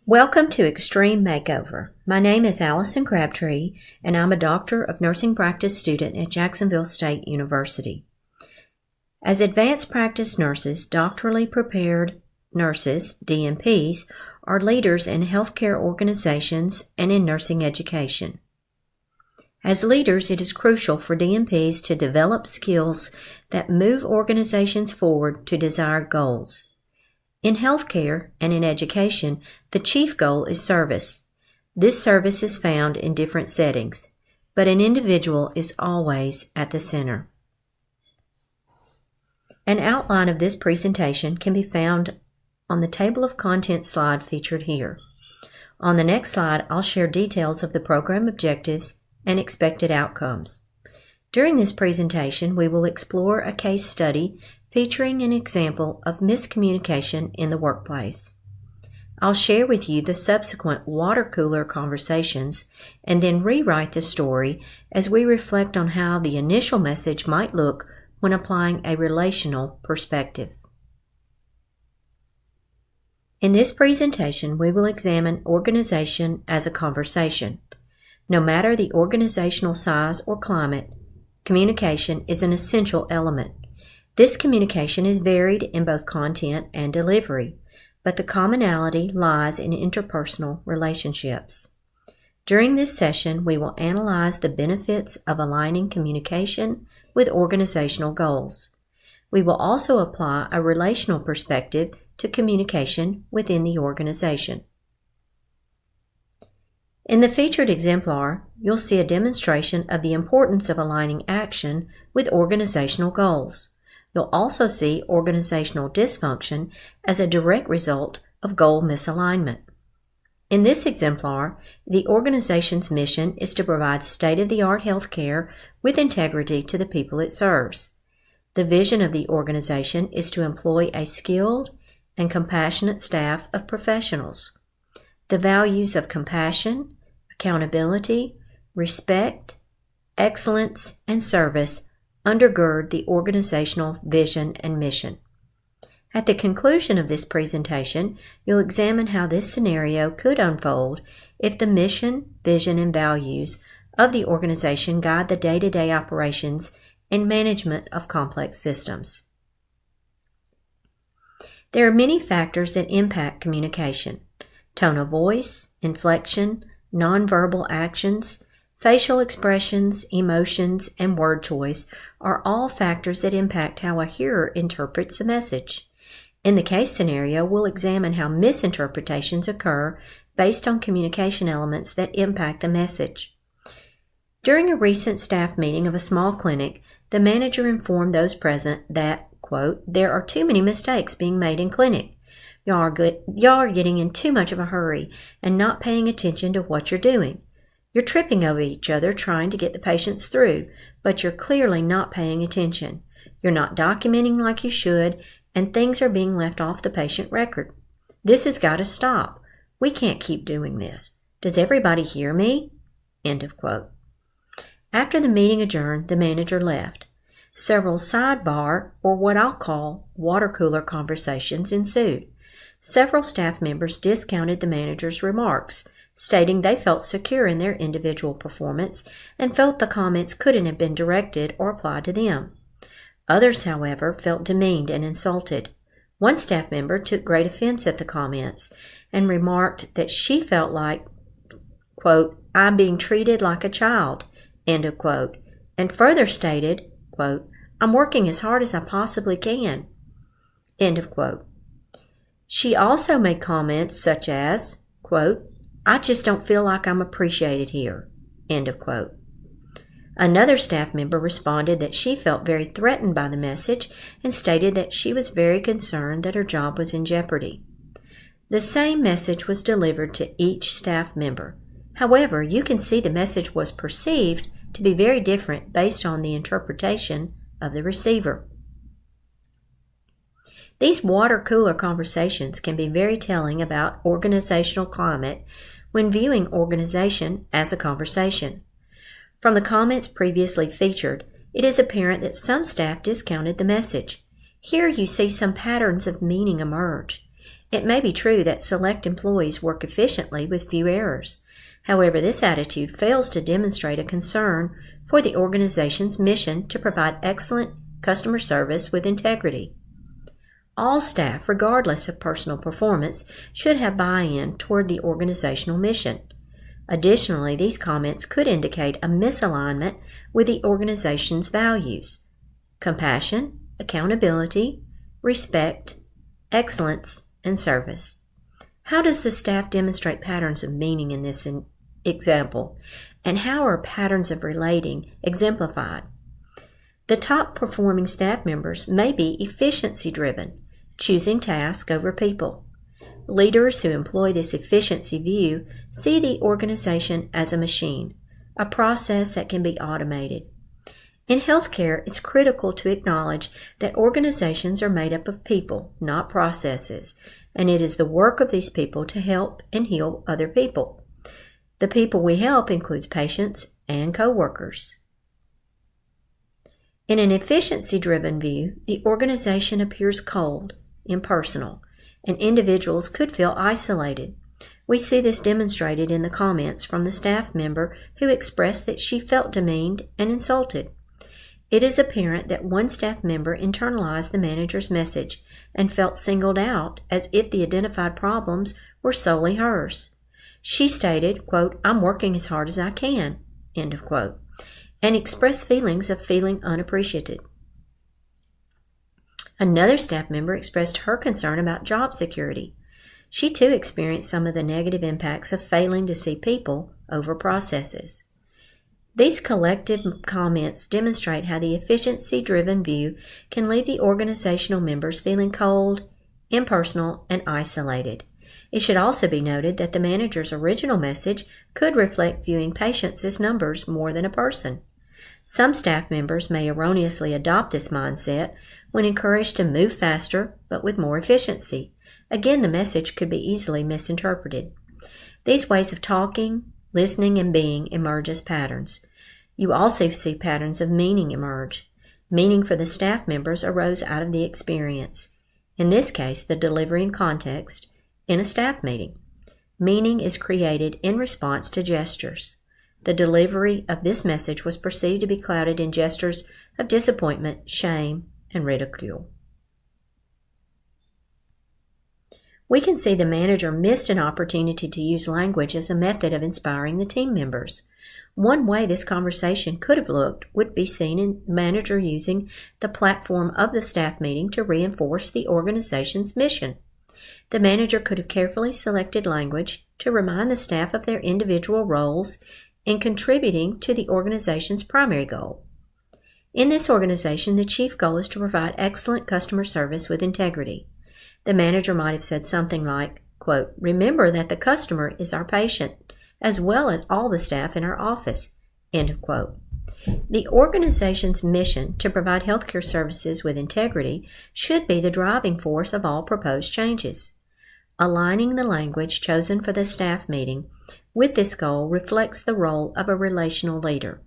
Welcome to Extreme Makeover. My name is Allison Crabtree, and I'm a Doctor of Nursing Practice student at Jacksonville State University. As advanced practice nurses, doctorally prepared nurses, DNPs, are leaders in healthcare organizations and in nursing education. As leaders, it is crucial for DNPs to develop skills that move organizations forward to desired goals. In healthcare and in education, the chief goal is service. This service is found in different settings, but an individual is always at the center. An outline of this presentation can be found on the table of contents slide featured here. On the next slide, I'll share details of the program objectives and expected outcomes. During this presentation, we will explore a case study featuring an example of miscommunication in the workplace. I'll share with you the subsequent water cooler conversations and then rewrite the story as we reflect on how the initial message might look when applying a relational perspective. In this presentation, we will examine organization as a conversation. No matter the organizational size or climate, communication is an essential element. This communication is varied in both content and delivery, but the commonality lies in interpersonal relationships. During this session, we will analyze the benefits of aligning communication with organizational goals. We will also apply a relational perspective to communication within the organization. In the featured exemplar, you'll see a demonstration of the importance of aligning action with organizational goals. You'll also see organizational dysfunction as a direct result of goal misalignment. In this exemplar, the organization's mission is to provide state-of-the-art healthcare with integrity to the people it serves. The vision of the organization is to employ a skilled and compassionate staff of professionals. The values of compassion, accountability, respect, excellence, and service undergird the organizational vision and mission. At the conclusion of this presentation, you'll examine how this scenario could unfold if the mission, vision, and values of the organization guide the day-to-day operations and management of complex systems. There are many factors that impact communication: tone of voice, inflection, nonverbal actions, facial expressions, emotions, and word choice are all factors that impact how a hearer interprets a message. In the case scenario, we'll examine how misinterpretations occur based on communication elements that impact the message. During a recent staff meeting of a small clinic, the manager informed those present that, quote, "There are too many mistakes being made in clinic. Y'all are getting in too much of a hurry and not paying attention to what you're doing. You're tripping over each other trying to get the patients through, but you're clearly not paying attention. You're not documenting like you should, and things are being left off the patient record. This has got to stop. We can't keep doing this. Does everybody hear me?" End of quote. After the meeting adjourned, the manager left. Several sidebar, or what I'll call water cooler conversations, ensued. Several staff members discounted the manager's remarks, stating they felt secure in their individual performance and felt the comments couldn't have been directed or applied to them. Others, however, felt demeaned and insulted. One staff member took great offense at the comments and remarked that she felt like, quote, "I'm being treated like a child," end of quote, and further stated, quote, "I'm working as hard as I possibly can," end of quote. She also made comments such as, quote, "I just don't feel like I'm appreciated here," end of quote. Another staff member responded that she felt very threatened by the message and stated that she was very concerned that her job was in jeopardy. The same message was delivered to each staff member. However, you can see the message was perceived to be very different based on the interpretation of the receiver. These water cooler conversations can be very telling about organizational climate when viewing organization as a conversation. From the comments previously featured, it is apparent that some staff discounted the message. Here you see some patterns of meaning emerge. It may be true that select employees work efficiently with few errors. However, this attitude fails to demonstrate a concern for the organization's mission to provide excellent customer service with integrity. All staff, regardless of personal performance, should have buy-in toward the organizational mission. Additionally, these comments could indicate a misalignment with the organization's values: compassion, accountability, respect, excellence, and service. How does the staff demonstrate patterns of meaning in this example? And how are patterns of relating exemplified? The top performing staff members may be efficiency-driven, choosing tasks over people. Leaders who employ this efficiency view see the organization as a machine, a process that can be automated. In healthcare, it's critical to acknowledge that organizations are made up of people, not processes, and it is the work of these people to help and heal other people. The people we help includes patients and co-workers. In an efficiency-driven view, the organization appears cold, impersonal, and individuals could feel isolated. We see this demonstrated in the comments from the staff member who expressed that she felt demeaned and insulted. It is apparent that one staff member internalized the manager's message and felt singled out as if the identified problems were solely hers. She stated, quote, "I'm working as hard as I can," end of quote, and expressed feelings of feeling unappreciated. Another staff member expressed her concern about job security. She too experienced some of the negative impacts of failing to see people over processes. These collective comments demonstrate how the efficiency-driven view can leave the organizational members feeling cold, impersonal, and isolated. It should also be noted that the manager's original message could reflect viewing patients as numbers more than a person. Some staff members may erroneously adopt this mindset when encouraged to move faster but with more efficiency. Again, the message could be easily misinterpreted. These ways of talking, listening, and being emerge as patterns. You also see patterns of meaning emerge. Meaning for the staff members arose out of the experience. In this case, the delivery and context in a staff meeting. Meaning is created in response to gestures. The delivery of this message was perceived to be clouded in gestures of disappointment, shame, and ridicule. We can see the manager missed an opportunity to use language as a method of inspiring the team members. One way this conversation could have looked would be seen in the manager using the platform of the staff meeting to reinforce the organization's mission. The manager could have carefully selected language to remind the staff of their individual roles in contributing to the organization's primary goal. In this organization, the chief goal is to provide excellent customer service with integrity. The manager might have said something like, quote, "Remember that the customer is our patient, as well as all the staff in our office," end of quote. The organization's mission to provide healthcare services with integrity should be the driving force of all proposed changes. Aligning the language chosen for the staff meeting with this goal reflects the role of a relational leader.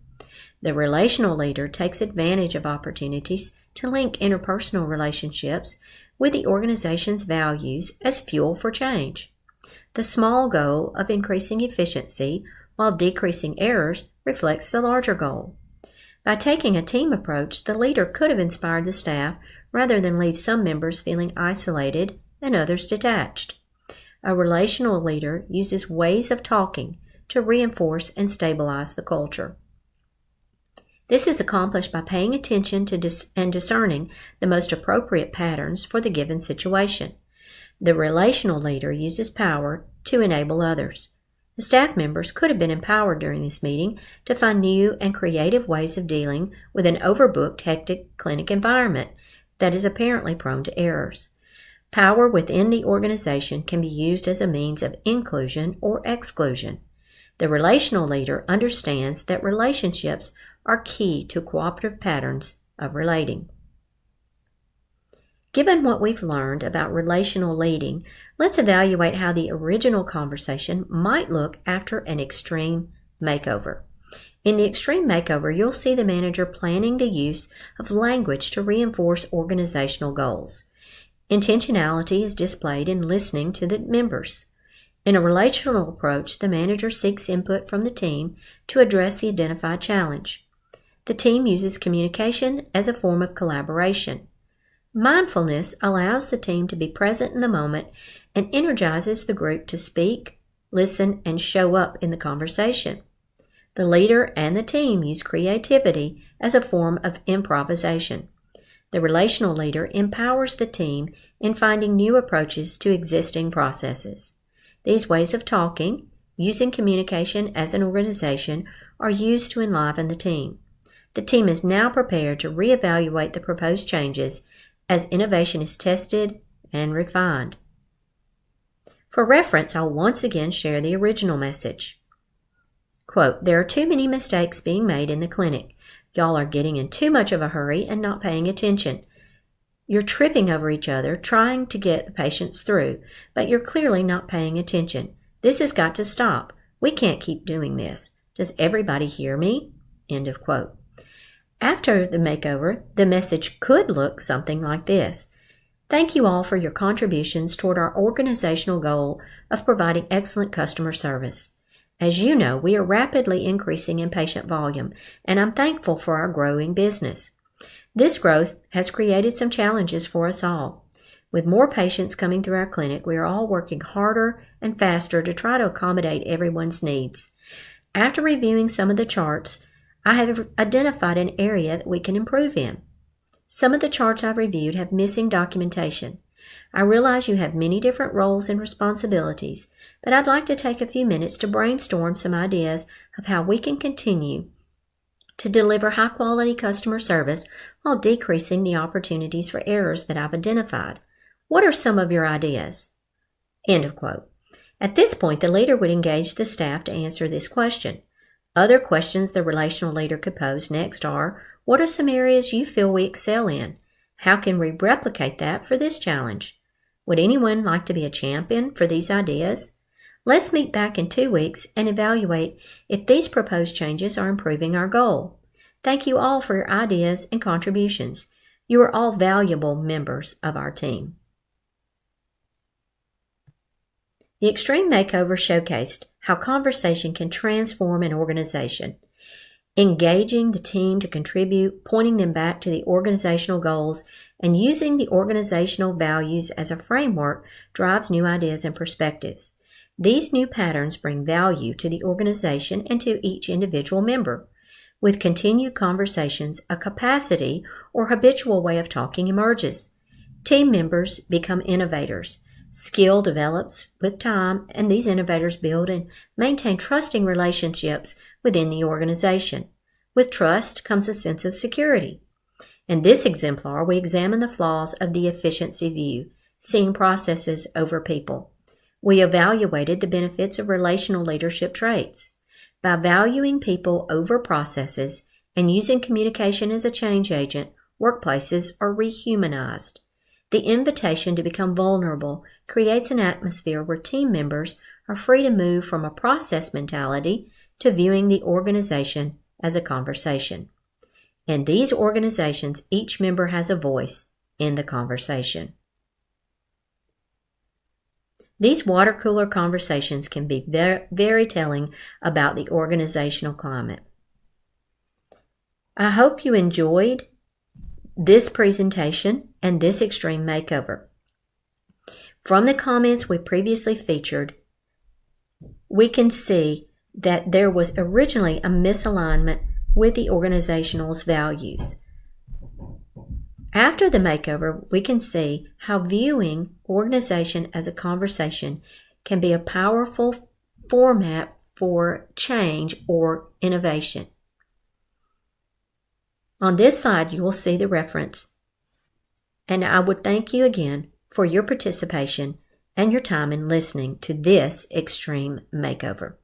The relational leader takes advantage of opportunities to link interpersonal relationships with the organization's values as fuel for change. The small goal of increasing efficiency while decreasing errors reflects the larger goal. By taking a team approach, the leader could have inspired the staff rather than leave some members feeling isolated and others detached. A relational leader uses ways of talking to reinforce and stabilize the culture. This is accomplished by paying attention to and discerning the most appropriate patterns for the given situation. The relational leader uses power to enable others. The staff members could have been empowered during this meeting to find new and creative ways of dealing with an overbooked, hectic clinic environment that is apparently prone to errors. Power within the organization can be used as a means of inclusion or exclusion. The relational leader understands that relationships are key to cooperative patterns of relating. Given what we've learned about relational leading, let's evaluate how the original conversation might look after an extreme makeover. In the extreme makeover, you'll see the manager planning the use of language to reinforce organizational goals. Intentionality is displayed in listening to the members. In a relational approach, the manager seeks input from the team to address the identified challenge. The team uses communication as a form of collaboration. Mindfulness allows the team to be present in the moment and energizes the group to speak, listen, and show up in the conversation. The leader and the team use creativity as a form of improvisation. The relational leader empowers the team in finding new approaches to existing processes. These ways of talking, using communication as an organization, are used to enliven the team. The team is now prepared to reevaluate the proposed changes as innovation is tested and refined. For reference, I'll once again share the original message. Quote, "There are too many mistakes being made in the clinic. Y'all are getting in too much of a hurry and not paying attention. You're tripping over each other, trying to get the patients through, but you're clearly not paying attention. This has got to stop. We can't keep doing this. Does everybody hear me?" End of quote. After the makeover, the message could look something like this. Thank you all for your contributions toward our organizational goal of providing excellent customer service. As you know, we are rapidly increasing in patient volume, and I'm thankful for our growing business. This growth has created some challenges for us all. With more patients coming through our clinic, we are all working harder and faster to try to accommodate everyone's needs. After reviewing some of the charts, I have identified an area that we can improve in. Some of the charts I've reviewed have missing documentation. I realize you have many different roles and responsibilities, but I'd like to take a few minutes to brainstorm some ideas of how we can continue to deliver high-quality customer service while decreasing the opportunities for errors that I've identified. What are some of your ideas? End of quote. At this point, the leader would engage the staff to answer this question. Other questions the relational leader could pose next are, what are some areas you feel we excel in? How can we replicate that for this challenge? Would anyone like to be a champion for these ideas? Let's meet back in 2 weeks and evaluate if these proposed changes are improving our goal. Thank you all for your ideas and contributions. You are all valuable members of our team. The Extreme Makeover showcased how conversation can transform an organization. Engaging the team to contribute, pointing them back to the organizational goals, and using the organizational values as a framework drives new ideas and perspectives. These new patterns bring value to the organization and to each individual member. With continued conversations, a capacity or habitual way of talking emerges. Team members become innovators. Skill develops with time, and these innovators build and maintain trusting relationships within the organization. With trust comes a sense of security. In this exemplar, we examine the flaws of the efficiency view, seeing processes over people. We evaluated the benefits of relational leadership traits. By valuing people over processes and using communication as a change agent, workplaces are rehumanized. The invitation to become vulnerable creates an atmosphere where team members are free to move from a process mentality to viewing the organization as a conversation. In these organizations, each member has a voice in the conversation. These water cooler conversations can be very telling about the organizational climate. I hope you enjoyed this presentation and this extreme makeover. From the comments we previously featured, we can see that there was originally a misalignment with the organizational's values. After the makeover, we can see how viewing organization as a conversation can be a powerful format for change or innovation. On this slide, you will see the reference, and I would thank you again for your participation and your time in listening to this extreme makeover.